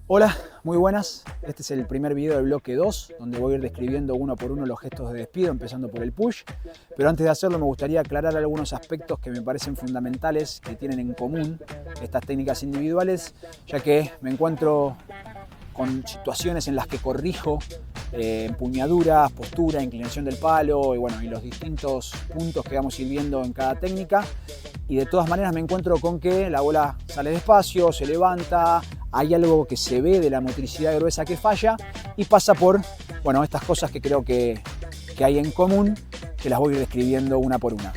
Hola, muy buenas. Este es el primer video del bloque 2, donde voy a ir describiendo uno por uno los gestos de despido, empezando por el push. Pero antes de hacerlo me gustaría aclarar algunos aspectos que me parecen fundamentales, que tienen en común estas técnicas individuales, ya que me encuentro con situaciones en las que corrijo empuñaduras, postura, inclinación del palo y los distintos puntos que vamos a ir viendo en cada técnica. Y de todas maneras me encuentro con que la bola sale despacio, se levanta, hay algo que se ve de la motricidad gruesa que falla y pasa por estas cosas que creo que hay en común, que las voy a ir describiendo una por una.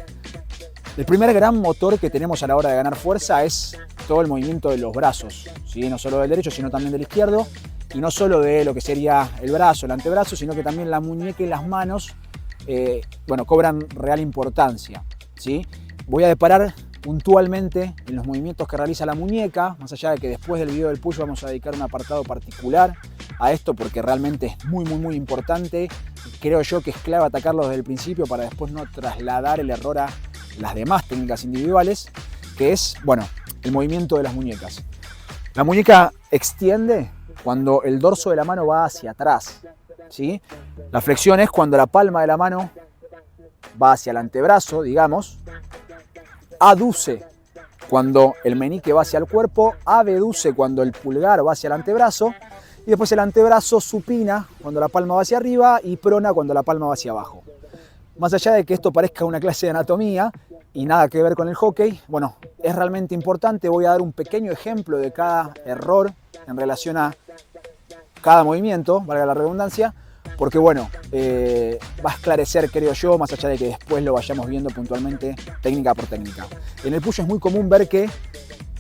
El primer gran motor que tenemos a la hora de ganar fuerza es todo el movimiento de los brazos, ¿sí? No solo del derecho, sino también del izquierdo, y no solo de lo que sería el brazo, el antebrazo, sino que también la muñeca y las manos cobran real importancia, ¿sí? Voy a deparar puntualmente en los movimientos que realiza la muñeca, más allá de que después del video del push vamos a dedicar un apartado particular a esto porque realmente es muy importante. Creo yo que es clave atacarlo desde el principio para después no trasladar el error a las demás técnicas individuales, que es, el movimiento de las muñecas. La muñeca extiende cuando el dorso de la mano va hacia atrás, ¿sí? La flexión es cuando la palma de la mano va hacia el antebrazo, digamos. Aduce cuando el meñique va hacia el cuerpo, abduce cuando el pulgar va hacia el antebrazo y después el antebrazo supina cuando la palma va hacia arriba y prona cuando la palma va hacia abajo. Más allá de que esto parezca una clase de anatomía y nada que ver con el hockey, es realmente importante. Voy a dar un pequeño ejemplo de cada error en relación a cada movimiento, valga la redundancia, porque va a esclarecer, creo yo, más allá de que después lo vayamos viendo puntualmente técnica por técnica. En el push es muy común ver que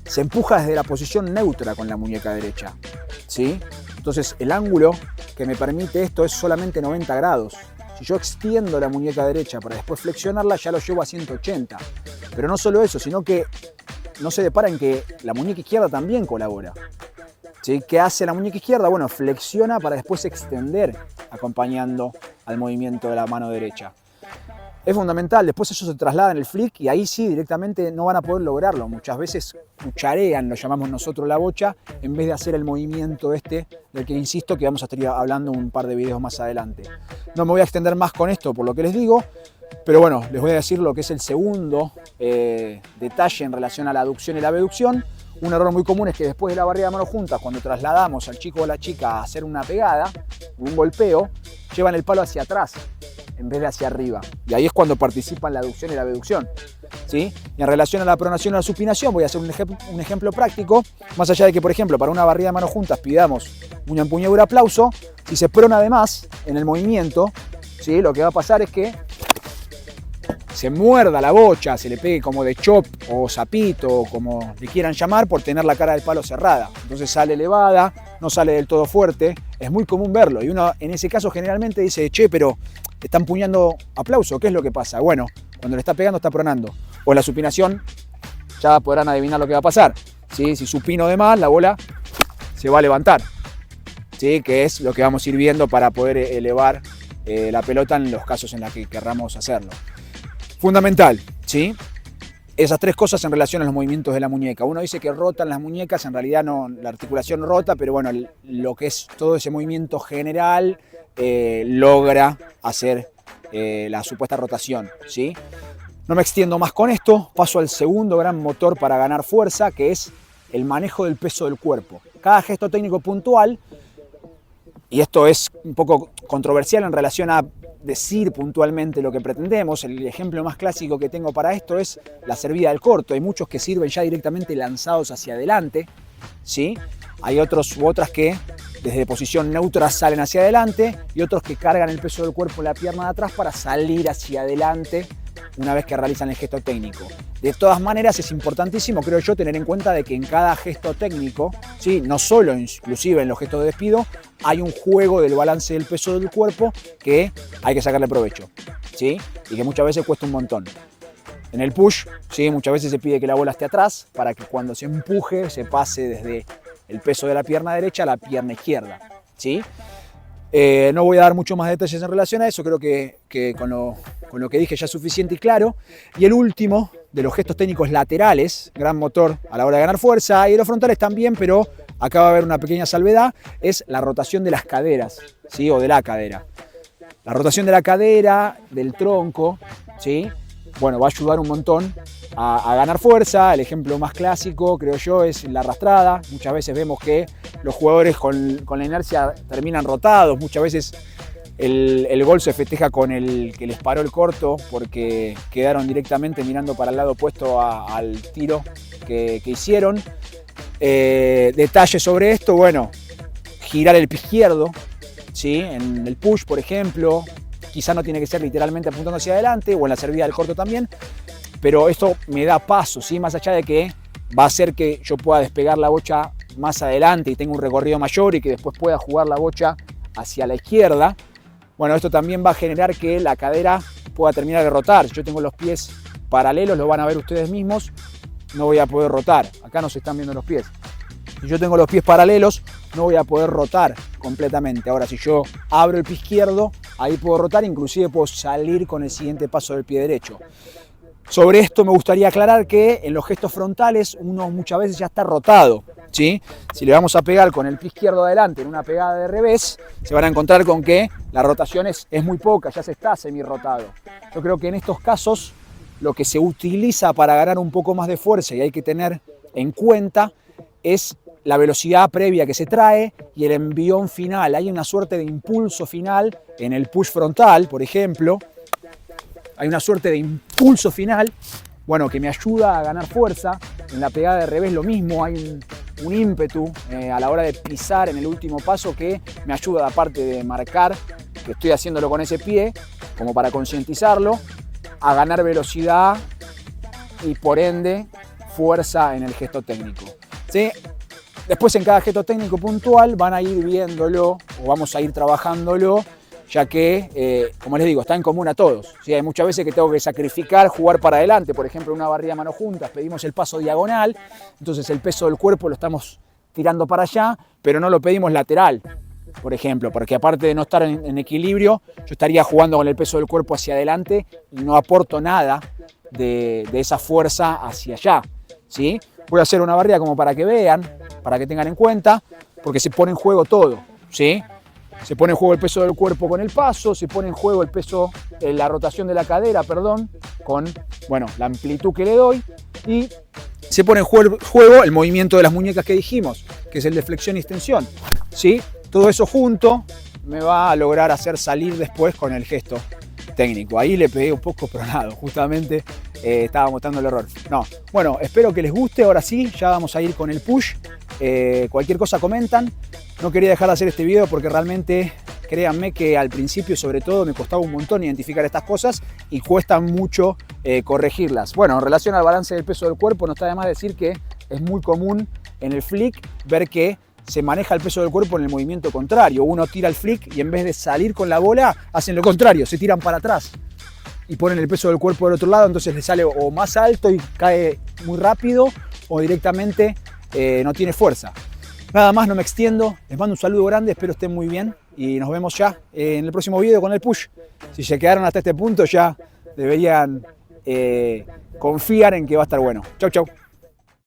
se empuja desde la posición neutra con la muñeca derecha, ¿sí? Entonces el ángulo que me permite esto es solamente 90 grados. Si yo extiendo la muñeca derecha para después flexionarla, ya lo llevo a 180. Pero no solo eso, sino que no se depara en que la muñeca izquierda también colabora, ¿sí? ¿Qué hace la muñeca izquierda? Flexiona para después extender acompañando al movimiento de la mano derecha. Es fundamental, después eso se traslada en el flick y ahí sí directamente no van a poder lograrlo. Muchas veces cucharean, lo llamamos nosotros, la bocha, en vez de hacer el movimiento del que insisto que vamos a estar hablando un par de videos más adelante. No me voy a extender más con esto por lo que les digo, pero les voy a decir lo que es el segundo detalle en relación a la aducción y la abducción. Un error muy común es que después de la barrida de manos juntas, cuando trasladamos al chico o a la chica a hacer una pegada, un golpeo, llevan el palo hacia atrás en vez de hacia arriba. Y ahí es cuando participan la aducción y la abducción, ¿sí? Y en relación a la pronación o la supinación, voy a hacer un ejemplo práctico. Más allá de que, por ejemplo, para una barrida de manos juntas pidamos una empuñadura aplauso, si se prona de más en el movimiento, ¿sí? Lo que va a pasar es que se muerda la bocha, se le pegue como de chop o zapito, o como le quieran llamar, por tener la cara del palo cerrada. Entonces sale elevada, no sale del todo fuerte. Es muy común verlo. Y uno en ese caso generalmente dice, che, pero está empuñando aplauso, ¿qué es lo que pasa? Cuando le está pegando está pronando. O en la supinación ya podrán adivinar lo que va a pasar, ¿sí? Si supino de más, la bola se va a levantar, ¿sí? Que es lo que vamos a ir viendo para poder elevar la pelota en los casos en los que querramos hacerlo. Fundamental, ¿sí? Esas tres cosas en relación a los movimientos de la muñeca. Uno dice que rotan las muñecas, en realidad no, la articulación rota, pero lo que es todo ese movimiento general logra hacer la supuesta rotación, ¿sí? No me extiendo más con esto, paso al segundo gran motor para ganar fuerza, que es el manejo del peso del cuerpo. Cada gesto técnico puntual, y esto es un poco controversial en relación a decir puntualmente lo que pretendemos. El ejemplo más clásico que tengo para esto es la servida del corto. Hay muchos que sirven ya directamente lanzados hacia adelante, ¿sí? Hay otros u otras que desde posición neutra salen hacia adelante y otros que cargan el peso del cuerpo en la pierna de atrás para salir hacia adelante una vez que realizan el gesto técnico. De todas maneras es importantísimo, creo yo, tener en cuenta de que en cada gesto técnico, ¿sí? No solo inclusive en los gestos de despido, hay un juego del balance del peso del cuerpo que hay que sacarle provecho, ¿sí? Y que muchas veces cuesta un montón. En el push, ¿sí? Muchas veces se pide que la bola esté atrás para que cuando se empuje se pase desde el peso de la pierna derecha a la pierna izquierda, ¿sí? No voy a dar mucho más detalles en relación a eso, creo que con lo que dije ya es suficiente y claro. Y el último de los gestos técnicos laterales, gran motor a la hora de ganar fuerza, y los frontales también, pero acá va a haber una pequeña salvedad, es la rotación de las caderas, ¿sí? O de la cadera. La rotación de la cadera, del tronco, ¿sí? Bueno, va a ayudar un montón a ganar fuerza. El ejemplo más clásico, creo yo, es la arrastrada. Muchas veces vemos que los jugadores con la inercia terminan rotados. Muchas veces el gol se festeja con el que les paró el corto porque quedaron directamente mirando para el lado opuesto al tiro que hicieron. Detalles sobre esto, bueno, girar el pie izquierdo, ¿sí? En el push, por ejemplo, quizá no tiene que ser literalmente apuntando hacia adelante, o en la servida del corto también, pero esto me da paso, ¿sí? Más allá de que va a hacer que yo pueda despegar la bocha más adelante y tenga un recorrido mayor y que después pueda jugar la bocha hacia la izquierda. Bueno, esto también va a generar que la cadera pueda terminar de rotar. Si yo tengo los pies paralelos, lo van a ver ustedes mismos, no voy a poder rotar. Acá no se están viendo los pies. Si yo tengo los pies paralelos, no voy a poder rotar completamente. Ahora, si yo abro el pie izquierdo, ahí puedo rotar, inclusive puedo salir con el siguiente paso del pie derecho. Sobre esto me gustaría aclarar que en los gestos frontales uno muchas veces ya está rotado, ¿sí? Si le vamos a pegar con el pie izquierdo adelante en una pegada de revés, se van a encontrar con que la rotación es muy poca, ya se está semi-rotado. Yo creo que en estos casos lo que se utiliza para ganar un poco más de fuerza y hay que tener en cuenta es la velocidad previa que se trae y el envión final. Hay una suerte de impulso final en el push frontal, por ejemplo. Hay una suerte de impulso final, bueno, que me ayuda a ganar fuerza. En la pegada de revés lo mismo, hay un ímpetu a la hora de pisar en el último paso que me ayuda, aparte de marcar que estoy haciéndolo con ese pie, como para concientizarlo, a ganar velocidad y por ende fuerza en el gesto técnico, ¿sí? Después en cada gesto técnico puntual van a ir viéndolo o vamos a ir trabajándolo, ya que, como les digo, está en común a todos, ¿sí? Hay muchas veces que tengo que sacrificar, jugar para adelante, por ejemplo, en una barrida a mano juntas, pedimos el paso diagonal, entonces el peso del cuerpo lo estamos tirando para allá, pero no lo pedimos lateral, por ejemplo, porque aparte de no estar en equilibrio, yo estaría jugando con el peso del cuerpo hacia adelante y no aporto nada de esa fuerza hacia allá, ¿sí? Voy a hacer una barrida como para que vean, para que tengan en cuenta, porque se pone en juego todo, ¿sí? Se pone en juego el peso del cuerpo con el paso, se pone en juego el peso, la rotación de la cadera, perdón, con, bueno, la amplitud que le doy, y se pone en juego el movimiento de las muñecas que dijimos, que es el de flexión y extensión, ¿sí? Todo eso junto me va a lograr hacer salir después con el gesto técnico. Ahí le pegué un poco, pero nada, justamente estaba mostrando el error. No, bueno, espero que les guste. Ahora sí, ya vamos a ir con el push. Cualquier cosa comentan. No quería dejar de hacer este video porque realmente, créanme que al principio sobre todo me costaba un montón identificar estas cosas y cuesta mucho corregirlas. Bueno, en relación al balance del peso del cuerpo, no está de más decir que es muy común en el flick ver que se maneja el peso del cuerpo en el movimiento contrario. Uno tira el flick y en vez de salir con la bola, hacen lo contrario, se tiran para atrás y ponen el peso del cuerpo del otro lado, entonces le sale o más alto y cae muy rápido o directamente no tiene fuerza. Nada más, no me extiendo, les mando un saludo grande, espero estén muy bien y nos vemos ya en el próximo video con el push. Si se quedaron hasta este punto ya deberían confiar en que va a estar bueno. Chau, chau.